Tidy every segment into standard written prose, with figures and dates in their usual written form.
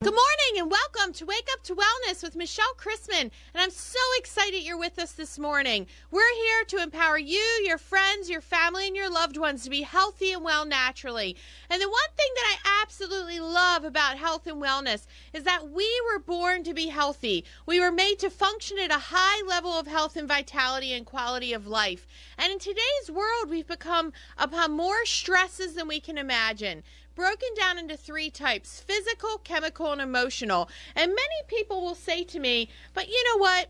Good morning and welcome to Wake Up to Wellness with Michelle Christman. And I'm so excited you're with us this morning. We're here to empower you, your friends, your family, and your loved ones to be healthy and well naturally. And the one thing that I absolutely love about health and wellness is that we were born to be healthy. We were made to function at a high level of health and vitality and quality of life. And in today's world, we've become upon more stresses than we can imagine. Broken down into three types: physical, chemical, and emotional. And many people will say to me, but you know what?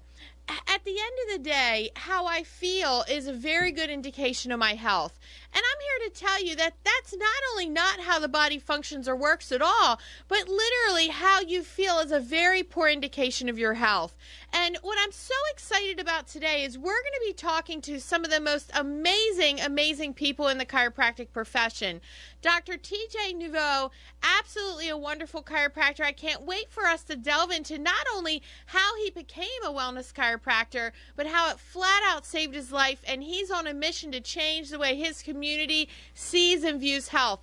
At the end of the day, how I feel is a very good indication of my health. And I'm here to tell you that that's not only not how the body functions or works at all, but literally how you feel is a very poor indication of your health. And what I'm so excited about today is we're going to be talking to some of the most amazing people in the chiropractic profession. Dr. TJ Neveau, absolutely a wonderful chiropractor. I can't wait for us to delve into not only how he became a wellness chiropractor, but how it flat out saved his life, and he's on a mission to change the way his community sees and views health.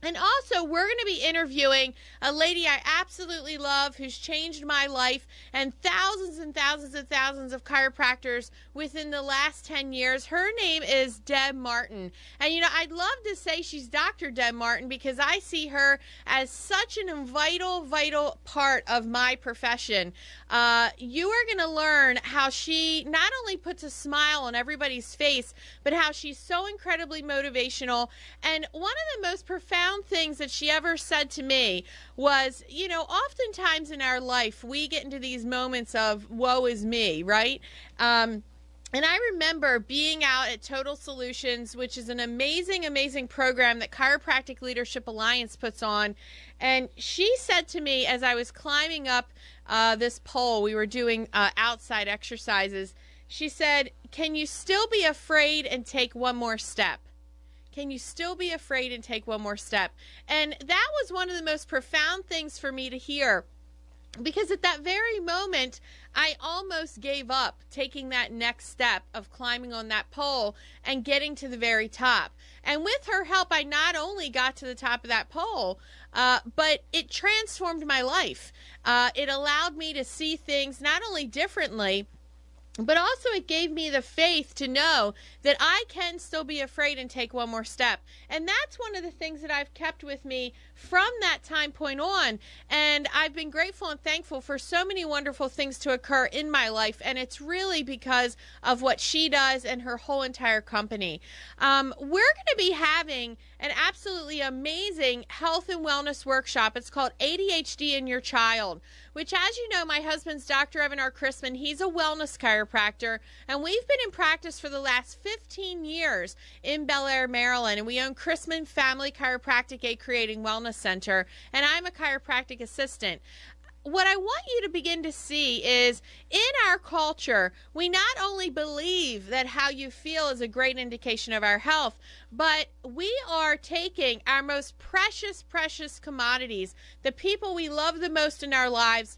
And also, we're going to be interviewing a lady I absolutely love who's changed my life and thousands of chiropractors within the last 10 years. Her name is Deb Martin. And, you know, I'd love to say she's Dr. Deb Martin because I see her as such an vital part of my profession. You are going to learn how she not only puts a smile on everybody's face, but how she's so incredibly motivational. And one of the most profound things that she ever said to me was, you know, oftentimes in our life we get into these moments of woe is me, right? And I remember being out at Total Solutions, which is an amazing program that Chiropractic Leadership Alliance puts on. And she said to me as I was climbing up this pole, we were doing outside exercises, she said, "Can you still be afraid and take one more step? Can you still be afraid and take one more step?" And that was one of the most profound things for me to hear, because at that very moment, I almost gave up taking that next step of climbing on that pole and getting to the very top. And with her help, I not only got to the top of that pole, but it transformed my life. It allowed me to see things not only differently, but also it gave me the faith to know that I can still be afraid and take one more step. And that's one of the things that I've kept with me from that time point on. And I've been grateful and thankful for so many wonderful things to occur in my life. And it's really because of what she does and her whole entire company. We're going to be having an absolutely amazing health and wellness workshop. It's called ADHD in Your Child, which, as you know, my husband's Dr. Evan R. Christman. He's a wellness chiropractor, and we've been in practice for the last 15 years in Bel Air, Maryland, and we own Christman Family Chiropractic, a Creating Wellness Center, and I'm a chiropractic assistant. What I want you to begin to see is, in our culture, we not only believe that how you feel is a great indication of our health, but we are taking our most precious commodities, the people we love the most in our lives,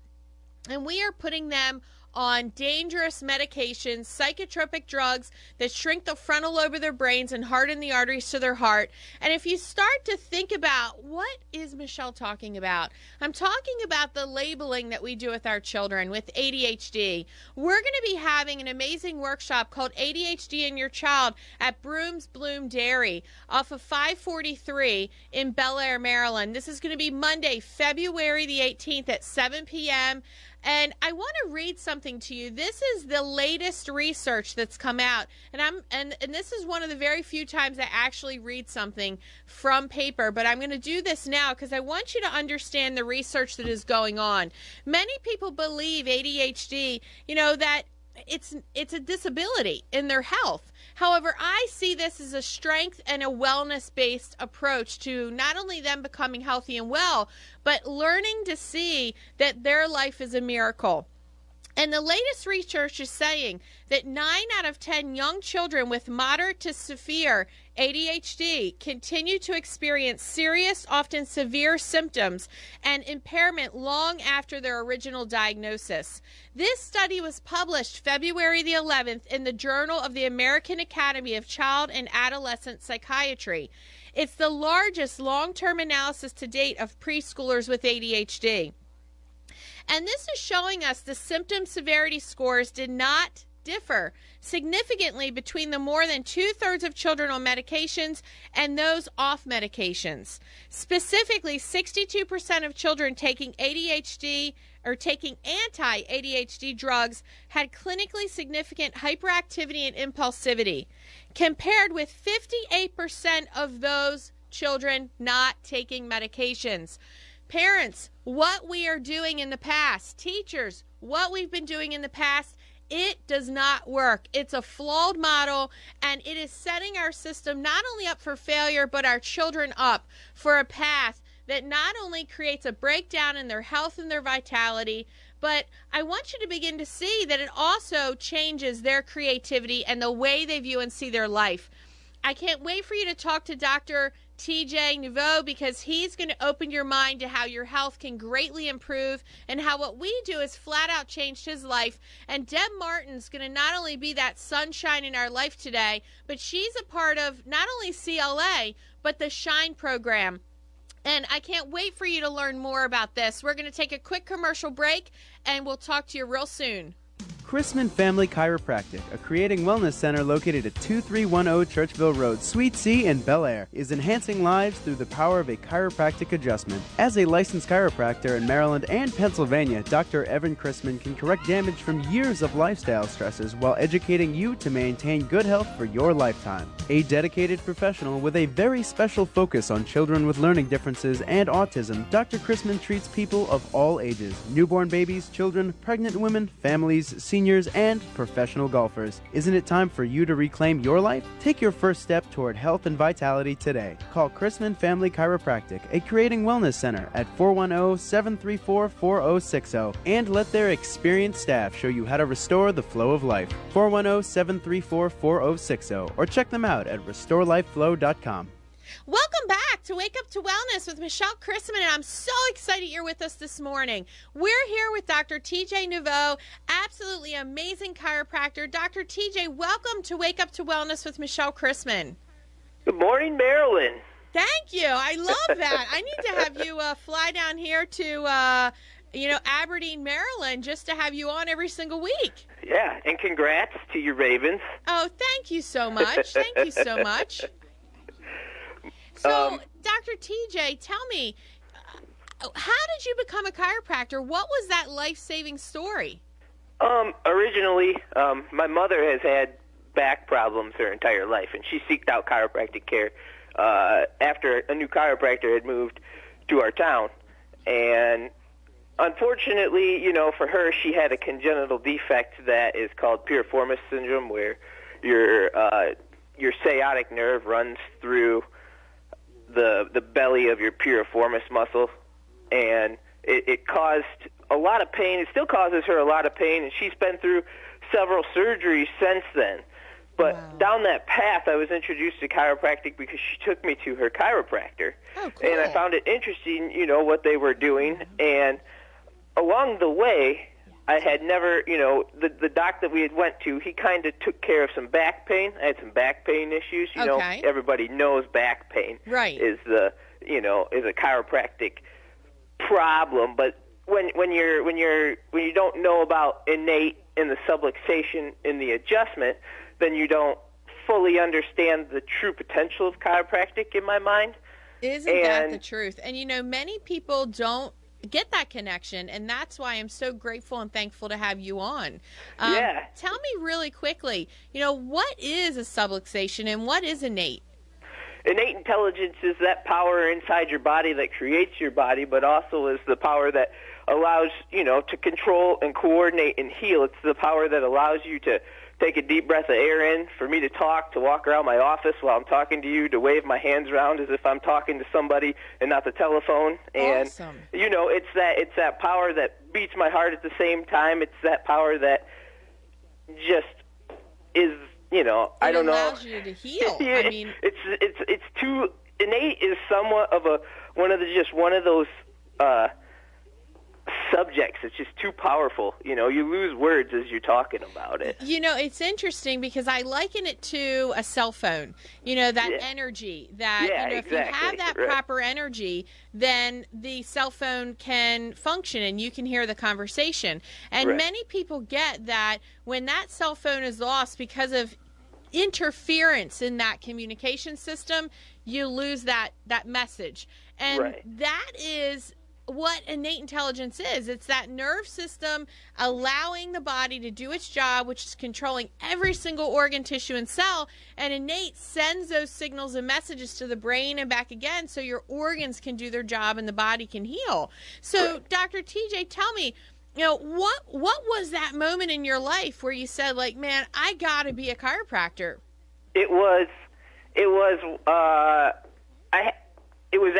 and we are putting them on dangerous medications, psychotropic drugs that shrink the frontal lobe of their brains and harden the arteries to their heart. And if you start to think about, what is Michelle talking about? I'm talking about the labeling that we do with our children with ADHD. We're going to be having an amazing workshop called ADHD in Your Child at Brooms Bloom Dairy off of 543 in Bel Air, Maryland. This is going to be Monday, February the 18th at 7 p.m. And I want to read something to you. This is the latest research that's come out, and this is one of the very few times I actually read something from paper, but I'm going to do this now because I want you to understand the research that is going on. Many people believe ADHD, you know, that it's a disability in their health. However, I see this as a strength and a wellness-based approach to not only them becoming healthy and well, but learning to see that their life is a miracle. And the latest research is saying that 9 out of 10 young children with moderate to severe ADHD continue to experience serious, often severe symptoms and impairment long after their original diagnosis. This study was published February the 11th in the Journal of the American Academy of Child and Adolescent Psychiatry. It's the largest long-term analysis to date of preschoolers with ADHD. And this is showing us the symptom severity scores did not differ significantly between the more than 2/3 of children on medications and those off medications. Specifically, 62% of children taking ADHD or taking anti-ADHD drugs had clinically significant hyperactivity and impulsivity, compared with 58% of those children not taking medications. Parents, what we are doing in the past, teachers, what we've been doing in the past, it does not work. It's a flawed model, and it is setting our system not only up for failure, but our children up for a path that not only creates a breakdown in their health and their vitality, but I want you to begin to see that it also changes their creativity and the way they view and see their life. I can't wait for you to talk to Dr. TJ Neveau, because he's going to open your mind to how your health can greatly improve and how what we do has flat out changed his life. And Deb Martin's going to not only be that sunshine in our life today, but she's a part of not only CLA, but the SHINE program. And I can't wait for you to learn more about this. We're going to take a quick commercial break, and we'll talk to you real soon. Christman Family Chiropractic, a creating wellness center located at 2310 Churchville Road, Suite C in Bel Air, is enhancing lives through the power of a chiropractic adjustment. As a licensed chiropractor in Maryland and Pennsylvania, Dr. Evan Christman can correct damage from years of lifestyle stresses while educating you to maintain good health for your lifetime. A dedicated professional with a very special focus on children with learning differences and autism, Dr. Christman treats people of all ages: newborn babies, children, pregnant women, families, seniors, and professional golfers. Isn't it time for you to reclaim your life? Take your first step toward health and vitality today. Call Christman Family Chiropractic, a creating wellness center, at 410-734-4060, and let their experienced staff show you how to restore the flow of life. 410-734-4060, or check them out at restorelifeflow.com. Welcome back to Wake Up to Wellness with Michelle Christman, and I'm so excited you're with us this morning. We're here with Dr. TJ Neveau, absolutely amazing chiropractor. Dr. TJ, welcome to Wake Up to Wellness with Michelle Christman. Good morning, Marilyn. Thank you. I love that. I need to have you fly down here to Aberdeen, Maryland, just to have you on every single week. Yeah, and congrats to your Ravens. Oh, thank you so much. Thank you so much. So, Dr. TJ, tell me, how did you become a chiropractor? What was that life-saving story? Originally, my mother has had back problems her entire life, and she seeked out chiropractic care after a new chiropractor had moved to our town. And unfortunately, for her, she had a congenital defect that is called piriformis syndrome, where your sciatic nerve runs through the belly of your piriformis muscle, and it caused a lot of pain. It still causes her a lot of pain, and she's been through several surgeries since then. But Wow. Down that path, I was introduced to chiropractic because she took me to her chiropractor. Oh, cool. And I found it interesting, what they were doing. And along the way, I had never, the doc that we had went to, he kind of took care of some back pain. I had some back pain issues. Okay. Everybody knows back pain Right. is a chiropractic problem. But when you don't know about innate and the subluxation in the adjustment, then you don't fully understand the true potential of chiropractic, in my mind. Isn't that the truth? And many people don't get that connection, and that's why I'm so grateful and thankful to have you on. Yeah. Tell me really quickly, what is a subluxation and what is innate? Innate intelligence is that power inside your body that creates your body, but also is the power that allows, to control and coordinate and heal. It's the power that allows you to take a deep breath of air in, for me to talk, to walk around my office while I'm talking to you, to wave my hands around as if I'm talking to somebody and not the telephone. And Awesome. It's that power that beats my heart at the same time. It's that power that just is, I don't know. It allows you to heal. Yeah, I mean, it's too innate is somewhat of one of those subjects. It's just too powerful. You know, you lose words as you're talking about it. You know, it's interesting because I liken it to a cell phone. You know, that energy that, you know, if you have that proper energy, then the cell phone can function and you can hear the conversation. And many people get that when that cell phone is lost because of interference in that communication system, you lose that message. And that is what innate intelligence is. It's that nerve system allowing the body to do its job, which is controlling every single organ, tissue, and cell. And innate sends those signals and messages to the brain and back again so your organs can do their job and the body can heal. So, Dr. TJ, tell me, you know, what was that moment in your life where you said, like, man, I got to be a chiropractor? It was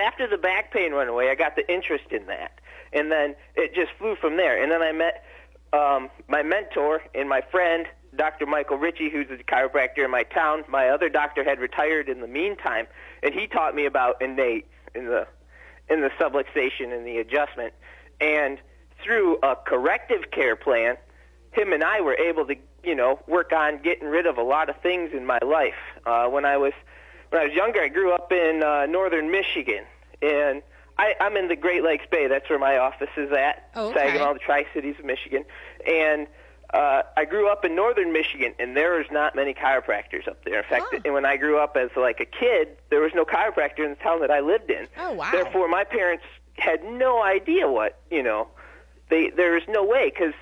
after the back pain went away. I got the interest in that, and then it just flew from there. And then I met my mentor and my friend, Dr. Michael Ritchie, who's a chiropractor in my town. My other doctor had retired in the meantime, and he taught me about innate in the subluxation and the adjustment. And through a corrective care plan, him and I were able to, you know, work on getting rid of a lot of things in my life. When I was younger, I grew up in northern Michigan, and I'm in the Great Lakes Bay. That's where my office is at, Saginaw, the Tri-Cities of Michigan. And I grew up in northern Michigan, and there was not many chiropractors up there. In fact, and when I grew up as like a kid, there was no chiropractor in the town that I lived in. Oh, wow. Therefore, my parents had no idea what, you know, there was no way, because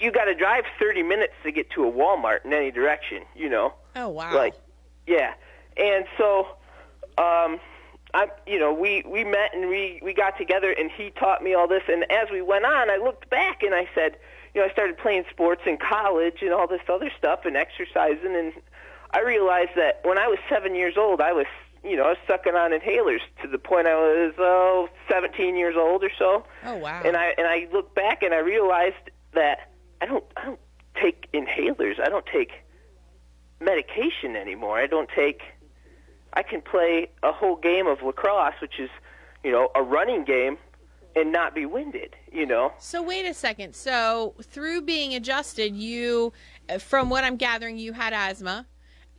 you got to drive 30 minutes to get to a Walmart in any direction, you know. Oh, wow. Like, yeah. And so, we met and we got together, and he taught me all this. And as we went on, I looked back and I said, you know, I started playing sports in college and all this other stuff and exercising, and I realized that when I was 7 years old, I was sucking on inhalers to the point I was 17 years old or so. Oh, wow. And I looked back and I realized that I don't take inhalers. I don't take medication anymore. I can play a whole game of lacrosse, which is, you know, a running game, and not be winded, you know. So wait a second. So through being adjusted, you, from what I'm gathering, you had asthma.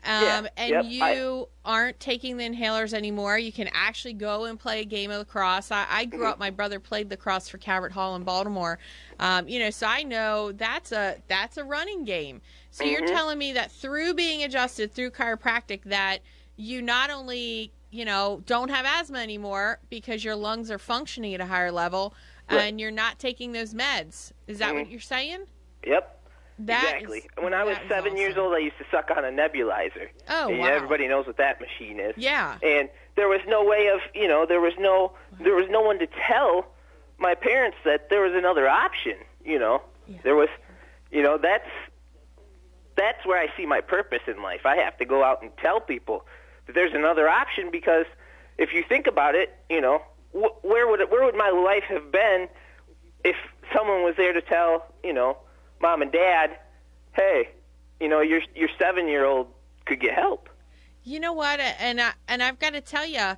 You aren't taking the inhalers anymore. You can actually go and play a game of lacrosse. I grew up, my brother played lacrosse for Calvert Hall in Baltimore. So I know that's a running game. So you're telling me that through being adjusted through chiropractic, that you not only, you know, don't have asthma anymore because your lungs are functioning at a higher level, and you're not taking those meds. Is that what you're saying? Yep. Exactly. When I was 7 years old, I used to suck on a nebulizer. Oh, and wow. Everybody knows what that machine is. Yeah. And there was no way of, you know, there was no one to tell my parents that there was another option, you know. Yeah. There was, you know, that's where I see my purpose in life. I have to go out and tell people that there's another option, because if you think about it, you know, where would my life have been if someone was there to tell, you know, Mom and Dad, hey, you know, your 7-year-old could get help. You know what? And I've got to tell you,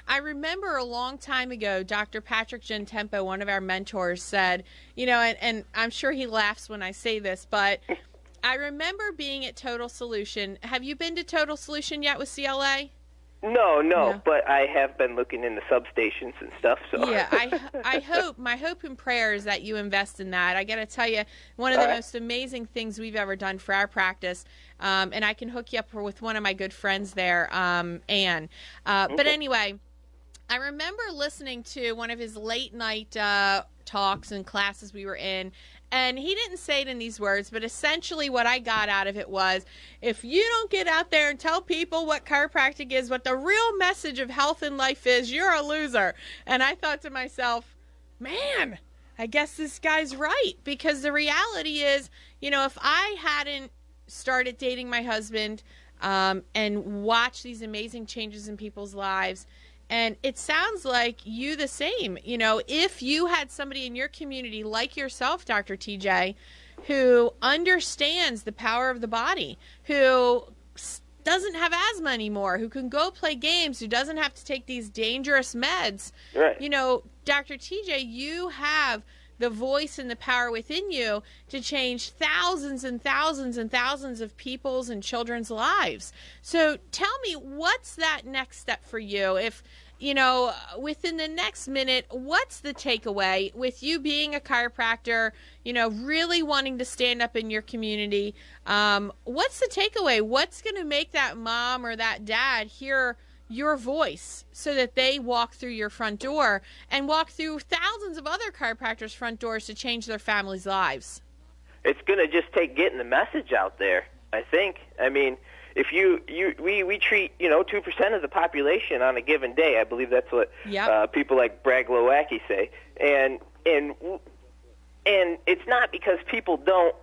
I remember a long time ago, Dr. Patrick Gentempo, one of our mentors, said, you know, and I'm sure he laughs when I say this, but I remember being at Total Solution. Have you been to Total Solution yet with CLA? No, but I have been looking into substations and stuff. So yeah, I hope, my hope and prayer is that you invest in that. I got to tell you, one of the most amazing things we've ever done for our practice, and I can hook you up with one of my good friends there, Ann. But anyway, I remember listening to one of his late night talks and classes we were in, and he didn't say it in these words, but essentially what I got out of it was, if you don't get out there and tell people what chiropractic is, what the real message of health and life is, you're a loser. And I thought to myself, man, I guess this guy's right, because the reality is, you know, if I hadn't started dating my husband and watched these amazing changes in people's lives, and it sounds like you the same. You know, if you had somebody in your community like yourself, Dr. TJ, who understands the power of the body, who doesn't have asthma anymore, who can go play games, who doesn't have to take these dangerous meds, you know, Dr. TJ, you have the voice and the power within you to change thousands and thousands and thousands of people's and children's lives. So tell me, what's that next step for you? If, within the next minute, what's the takeaway with you being a chiropractor, really wanting to stand up in your community? What's the takeaway? What's going to make that mom or that dad hear your voice so that they walk through your front door and walk through thousands of other chiropractors' front doors to change their families' lives? It's going to just take getting the message out there, I think. I mean, if we treat 2% of the population on a given day. I believe that's what people like Brad Glowacki say, and it's not because people don't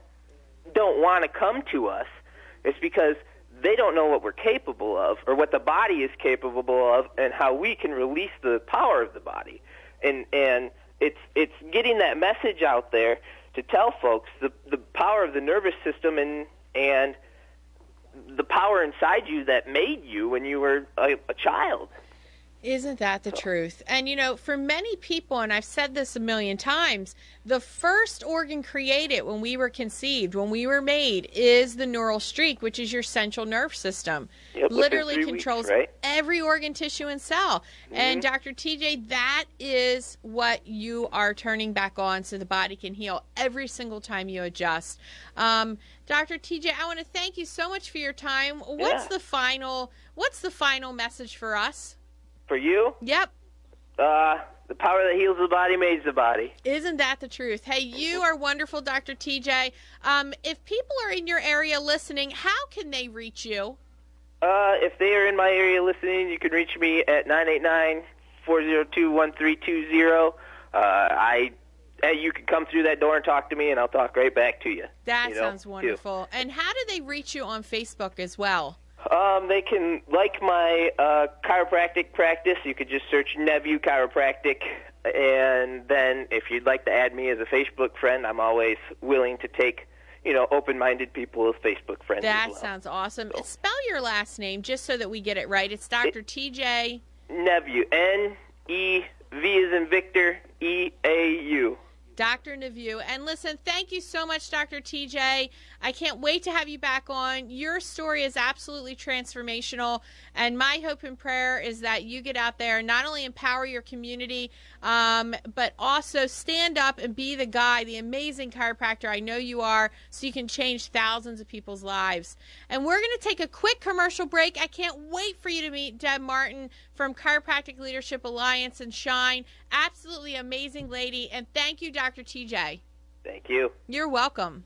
want to come to us. It's because they don't know what we're capable of, or what the body is capable of, and how we can release the power of the body. And it's getting that message out there to tell folks the power of the nervous system and the power inside you that made you when you were a child. Isn't that the truth? And, for many people, and I've said this a million times, the first organ created when we were conceived, when we were made, is the neural streak, which is your central nerve system. Yep, literally controls weeks, right? every organ, tissue, and cell. Mm-hmm. And Dr. TJ, that is what you are turning back on so the body can heal every single time you adjust. Dr. TJ, I want to thank you so much for your time. What's the final message for us? For you? Yep. The power that heals the body makes the body. Isn't that the truth? Hey, you are wonderful, Dr. TJ. If people are in your area listening, how can they reach you? If they are in my area listening, you can reach me at 989-402-1320. You can come through that door and talk to me, and I'll talk right back to you. That sounds wonderful. And how do they reach you on Facebook as well? They can like my chiropractic practice. You could just search Neveau Chiropractic, and then if you'd like to add me as a Facebook friend, I'm always willing to take, open-minded people as Facebook friends. That sounds awesome. So, spell your last name just so that we get it right. It's Dr. TJ Neveau, N-E-V as in Victor, E-A-U. Dr. Neveau. And listen, thank you so much, Dr. TJ. I can't wait to have you back on. Your story is absolutely transformational, and my hope and prayer is that you get out there and not only empower your community, but also stand up and be the guy, the amazing chiropractor I know you are, so you can change thousands of people's lives. And we're going to take a quick commercial break. I can't wait for you to meet Deb Martin from Chiropractic Leadership Alliance and Shine. Absolutely amazing lady. And thank you, Dr. TJ. Thank you. You're welcome.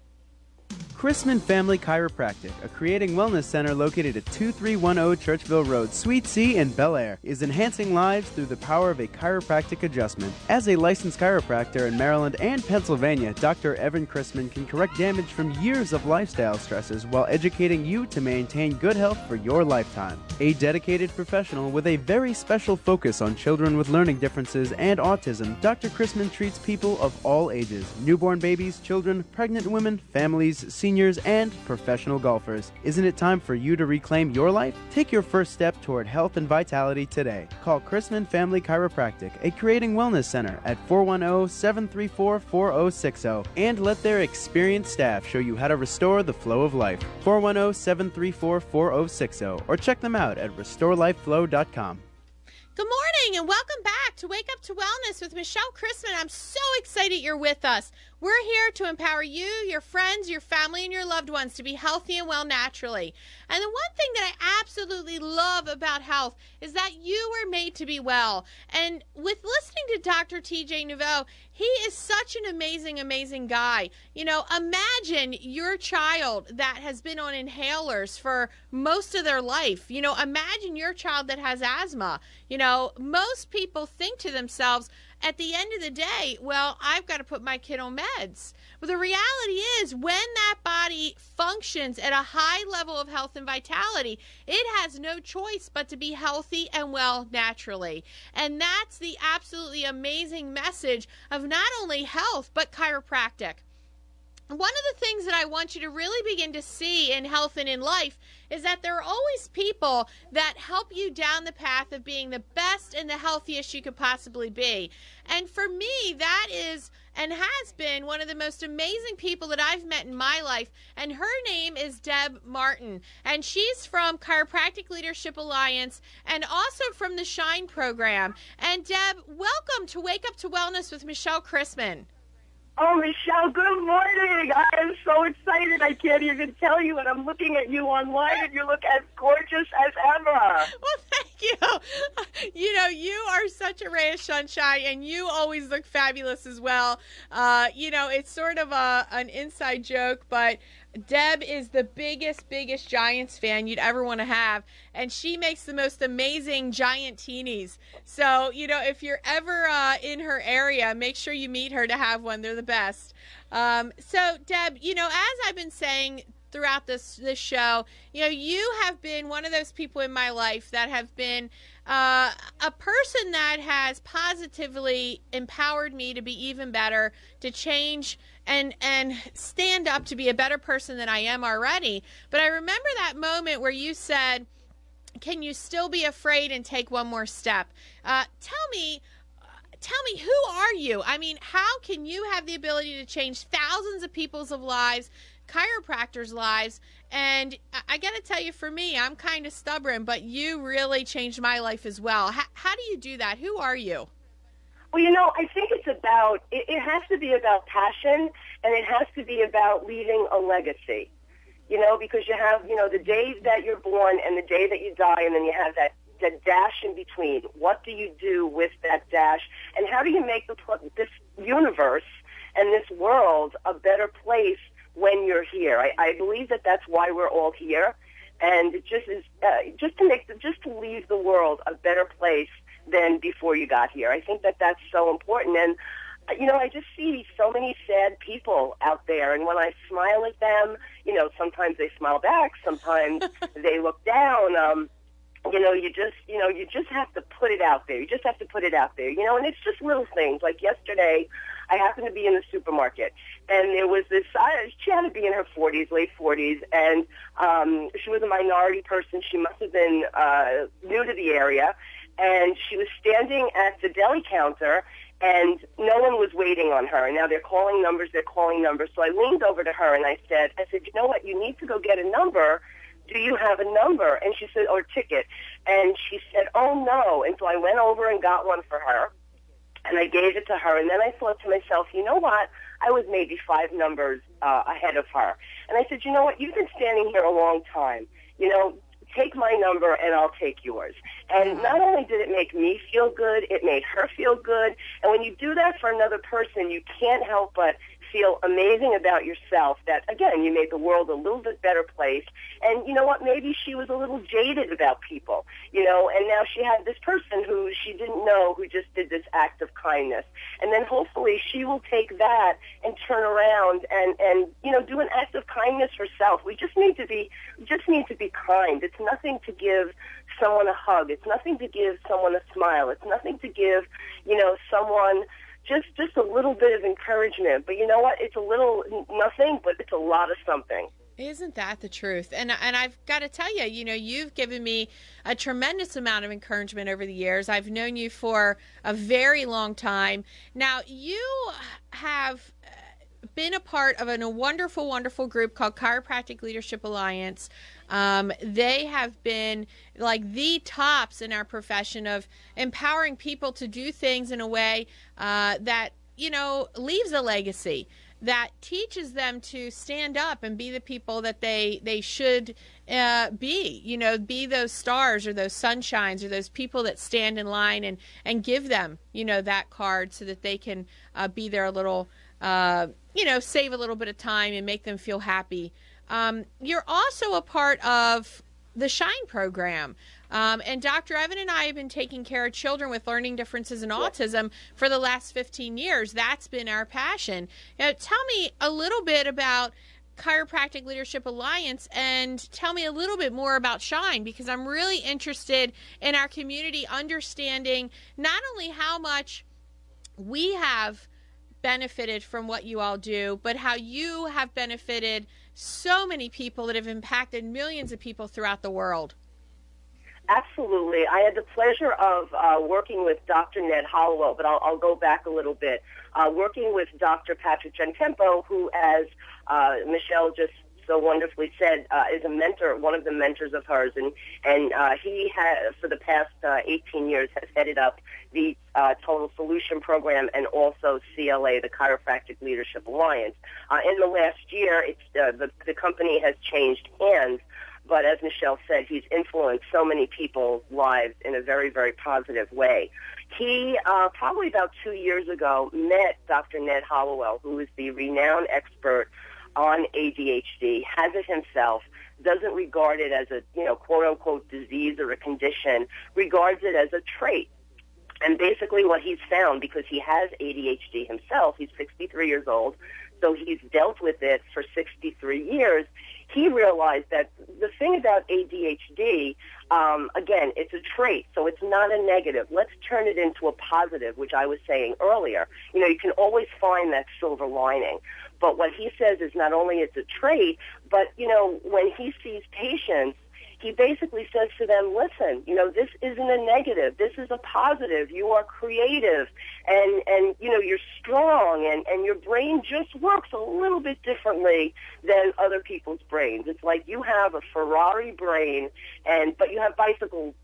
Christman Family Chiropractic, a creating wellness center located at 2310 Churchville Road, Suite C in Bel Air, is enhancing lives through the power of a chiropractic adjustment. As a licensed chiropractor in Maryland and Pennsylvania, Dr. Evan Christman can correct damage from years of lifestyle stresses while educating you to maintain good health for your lifetime. A dedicated professional with a very special focus on children with learning differences and autism, Dr. Christman treats people of all ages, newborn babies, children, pregnant women, families, seniors, and professional golfers. Isn't it time for you to reclaim your life? Take your first step toward health and vitality today. Call Christman Family Chiropractic, a creating wellness center at 410-734-4060, and let their experienced staff show you how to restore the flow of life. 410-734-4060, or check them out at restorelifeflow.com. Good morning and welcome back to Wake Up to Wellness with Michelle Christman. I'm so excited you're with us. We're here to empower you, your friends, your family, and your loved ones to be healthy and well naturally. And the one thing that I absolutely love about health is that you were made to be well. And with listening to Dr. TJ Neveau, he is such an amazing, amazing guy. Imagine your child that has been on inhalers for most of their life. Imagine your child that has asthma. Most people think to themselves, at the end of the day, well, I've got to put my kid on meds. But the reality is, when that body functions at a high level of health and vitality, it has no choice but to be healthy and well naturally. And that's the absolutely amazing message of not only health, but chiropractic. one of the things that I want you to really begin to see in health and in life is that there are always people that help you down the path of being the best and the healthiest you could possibly be. And for me, that is and has been one of the most amazing people that I've met in my life. And her name is Deb Martin. And she's from Chiropractic Leadership Alliance and also from the Shine program. And Deb, welcome to Wake Up to Wellness with Michelle Christman. Oh, Michelle, good morning. I am so excited. I can't even tell you. And I'm looking at you online, and you look as gorgeous as ever. Well, thank you. You know, you are such a ray of sunshine, and you always look fabulous as well. You know, it's sort of an inside joke, but Deb is the biggest Giants fan you'd ever want to have, and she makes the most amazing giant teenies. So, you know, if you're ever in her area, make sure you meet her to have one. They're the best. So, Deb, you know, as I've been saying throughout this show, you know, you have been one of those people in my life that have been a person that has positively empowered me to be even better, to change and stand up to be a better person than I am already. But I remember that moment where you said, can you still be afraid and take one more step? Tell me, who are you? I mean, how can you have the ability to change thousands of people's lives, chiropractors' lives? And I got to tell you, for me, I'm kind of stubborn, but you really changed my life as well. How do you do that? Who are you? Well, you know, I think it's about, it has to be about passion, and it has to be about leaving a legacy, you know, because you have, you know, the day that you're born and the day that you die, and then you have that dash in between. What do you do with that dash, and how do you make this universe and this world a better place when you're here? I believe that that's why we're all here, and it just is just to leave the world a better place than before you got here. I think that that's so important. And you know, I just see so many sad people out there, and when I smile at them, you know, sometimes they smile back, sometimes they look down. You know, you just have to put it out there. You just have to put it out there, you know, and it's just little things. Like yesterday, I happened to be in the supermarket, and there was this, she had to be in her 40s, late 40s, and she was a minority person. She must have been new to the area, and she was standing at the deli counter, and no one was waiting on her. And now they're calling numbers. So I leaned over to her, and I said, you know what, you need to go get a number. Do you have a number? And she said, or ticket. And she said, oh, no. And so I went over and got one for her, and I gave it to her. And then I thought to myself, you know what? I was maybe 5 numbers ahead of her. And I said, you know what? You've been standing here a long time. You know, take my number and I'll take yours. And not only did it make me feel good, it made her feel good. And when you do that for another person, you can't help but feel amazing about yourself, that, again, you made the world a little bit better place. And you know what? Maybe she was a little jaded about people, you know, and now she had this person who she didn't know who just did this act of kindness. And then hopefully she will take that and turn around and you know, do an act of kindness herself. We just need to be kind. It's nothing to give someone a hug. It's nothing to give someone a smile. It's nothing to give, you know, someone just a little bit of encouragement. But you know what? It's a little nothing, but it's a lot of something. Isn't that the truth? And I've got to tell you, you know, you've given me a tremendous amount of encouragement over the years. I've known you for a very long time. Now, you have been a part of a wonderful, wonderful group called Chiropractic Leadership Alliance. They have been like the tops in our profession of empowering people to do things in a way that, you know, leaves a legacy, that teaches them to stand up and be the people that they should be, you know, be those stars or those sunshines or those people that stand in line and give them, you know, that card so that they can be there a little, you know, save a little bit of time and make them feel happy. You're also a part of the Shine program. And Dr. Evan and I have been taking care of children with learning differences and autism for the last 15 years. That's been our passion. Now, tell me a little bit about Chiropractic Leadership Alliance and tell me a little bit more about Shine, because I'm really interested in our community understanding not only how much we have benefited from what you all do, but how you have benefited so many people that have impacted millions of people throughout the world. Absolutely. I had the pleasure of working with Dr. Ned Hollowell, but I'll go back a little bit. Working with Dr. Patrick Gentempo, who, as Michelle just so wonderfully said, is a mentor, one of the mentors of hers, and he has, for the past 18 years, has headed up the Total Solution Program and also CLA, the Chiropractic Leadership Alliance. In the last year, the company has changed hands, but as Michelle said, he's influenced so many people's lives in a very, very positive way. He, probably about 2 years ago, met Dr. Ned Hollowell, who is the renowned expert on ADHD, has it himself, doesn't regard it as a, quote-unquote disease or a condition, regards it as a trait. And basically what he's found, because he has ADHD himself, he's 63 years old, so he's dealt with it for 63 years, he realized that the thing about ADHD, again, it's a trait, so it's not a negative. Let's turn it into a positive, which I was saying earlier. You can always find that silver lining. But what he says is not only it's a trait, but, when he sees patients, he basically says to them, listen, this isn't a negative. This is a positive. You are creative and you're strong and your brain just works a little bit differently than other people's brains. It's like you have a Ferrari brain but you have bicycle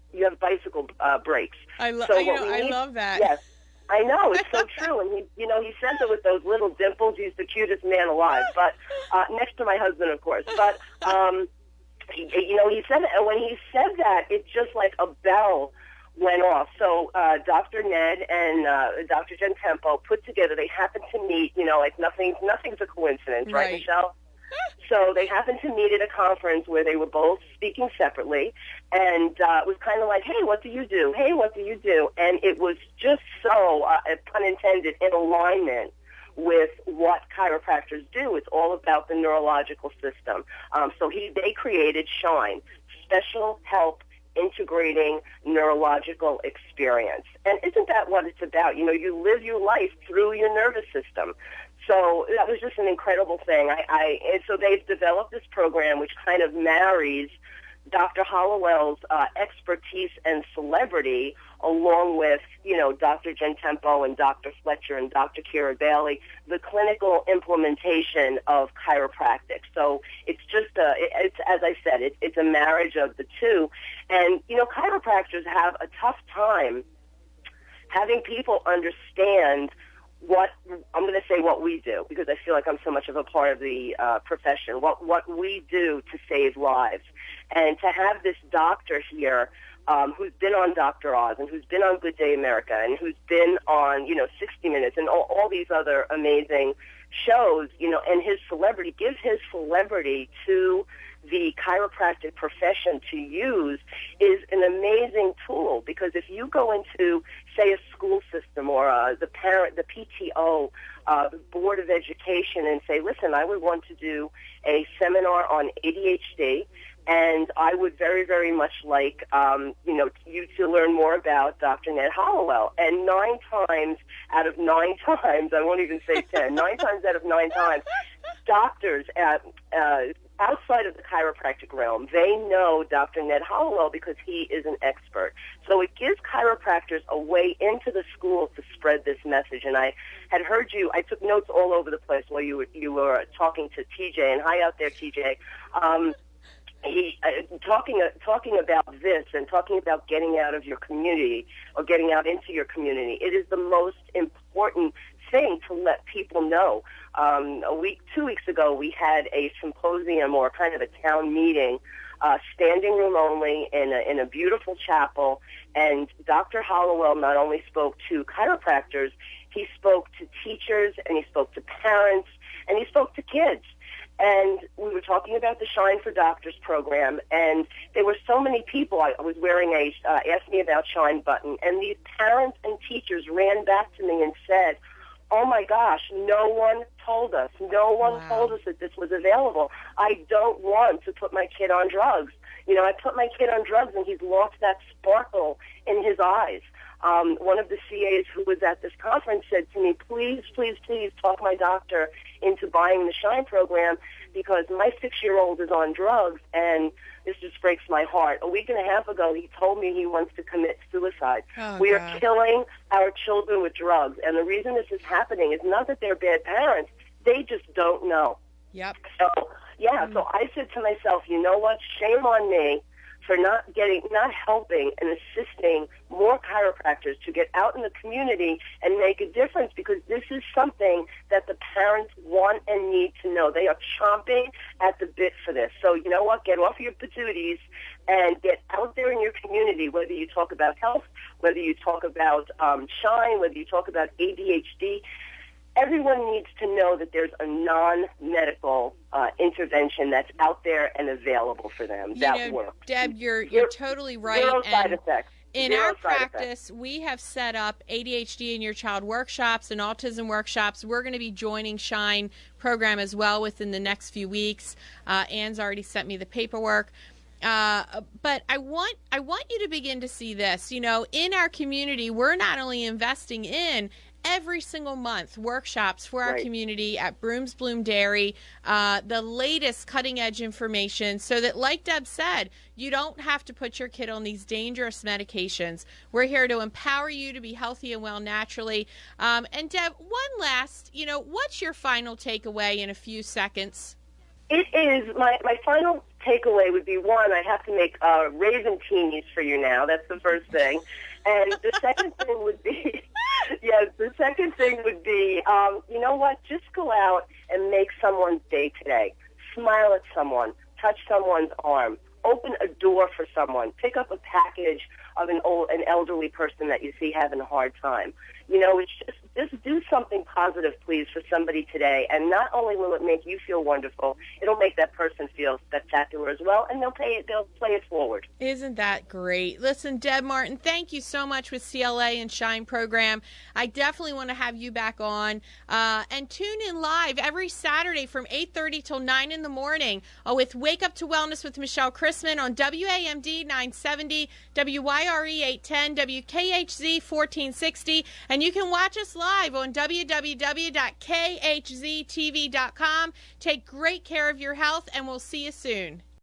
brakes. I love that. Yes. I know, it's so true, and he says it with those little dimples. He's the cutest man alive, but next to my husband, of course. But he said it, and when he said that, it just like a bell went off. So Dr. Ned and Dr. Gentempo put together. They happened to meet. Like nothing's a coincidence, right, Michelle? So they happened to meet at a conference where they were both speaking separately, and it was kind of like, hey, what do you do? Hey, what do you do? And it was just so, pun intended, in alignment with what chiropractors do. It's all about the neurological system. So they created SHINE, Special Help Integrating Neurological Experience. And isn't that what it's about? You live your life through your nervous system. So that was just an incredible thing. And so they've developed this program which kind of marries Dr. Hollowell's expertise and celebrity along with, Dr. Gentempo and Dr. Fletcher and Dr. Kira Bailey, the clinical implementation of chiropractic. So it's just, it's as I said, it's a marriage of the two. And, chiropractors have a tough time having people understand what we do, because I feel like I'm so much of a part of the profession, what we do to save lives. And to have this doctor here who's been on Dr. Oz and who's been on Good Day America and who's been on, 60 Minutes and all these other amazing shows, and his celebrity, give his celebrity to the chiropractic profession to use is an amazing tool, because if you go into, say, a school system or the PTO, Board of Education, and say, listen, I would want to do a seminar on ADHD, and I would very, very much like, you to learn more about Dr. Ned Hollowell. And 9 times out of 9 times, I won't even say 10, 9 times out of 9 times, doctors outside of the chiropractic realm, they know Dr. Ned Hollowell because he is an expert. So it gives chiropractors a way into the schools to spread this message. And I had heard you, I took notes all over the place while you were talking to TJ, and hi out there, TJ. He talking about this and talking about getting out of your community or getting out into your community. It is the most important thing to let people know. 2 weeks ago, we had a symposium or kind of a town meeting, standing room only in a beautiful chapel. And Dr. Hollowell not only spoke to chiropractors, he spoke to teachers, and he spoke to parents, and he spoke to kids. And we were talking about the Shine for Doctors program, and there were so many people. I was wearing a Ask Me About Shine button, and these parents and teachers ran back to me and said, oh my gosh, no one told us. No one told us that this was available. I don't want to put my kid on drugs. I put my kid on drugs and he's lost that sparkle in his eyes. one of the CAs who was at this conference said to me, please, please, please talk my doctor into buying the Shine program because my 6-year-old is on drugs, and this just breaks my heart. A week and a half ago, he told me he wants to commit suicide. We are killing our children with drugs, and the reason this is happening is not that they're bad parents. They just don't know. Yep. So, so I said to myself, you know what? Shame on me for not helping and assisting more chiropractors to get out in the community and make a difference, because this is something that the parents want and need to know. They are chomping at the bit for this. So you know what? Get off your patooties and get out there in your community, whether you talk about health, whether you talk about Shine, whether you talk about ADHD. Everyone needs to know that there's a non-medical intervention that's out there and available for them that works. Deb, you're totally right. Zero side effects. In our practice, we have set up ADHD in your child workshops and autism workshops. We're going to be joining Shine program as well within the next few weeks. Ann's already sent me the paperwork. But I want you to begin to see this. You know, in our community, we're not only investing in every single month workshops for our community at Brooms Bloom Dairy, the latest cutting edge information, so that, like Deb said, you don't have to put your kid on these dangerous medications. We're here to empower you to be healthy and well naturally. And Deb, one last, what's your final takeaway in a few seconds? It is, my final takeaway would be, one, I have to make raisin teenies for you now. That's the first thing. And the second thing would be, you know what? Just go out and make someone's day today. Smile at someone. Touch someone's arm. Open a door for someone. Pick up a package of an elderly person that you see having a hard time. It's just do something positive, please, for somebody today. And not only will it make you feel wonderful, it'll make that person feel spectacular as well, and they'll play it forward. Isn't that great? Listen, Deb Martin, thank you so much with CLA and Shine program. I definitely want to have you back on. And tune in live every Saturday from 8:30 till 9 in the morning with Wake Up to Wellness with Michelle Christman on WAMD 970, WYRE 810, WKHZ 1460. And you can watch us live on www.khztv.com. Take great care of your health, and we'll see you soon.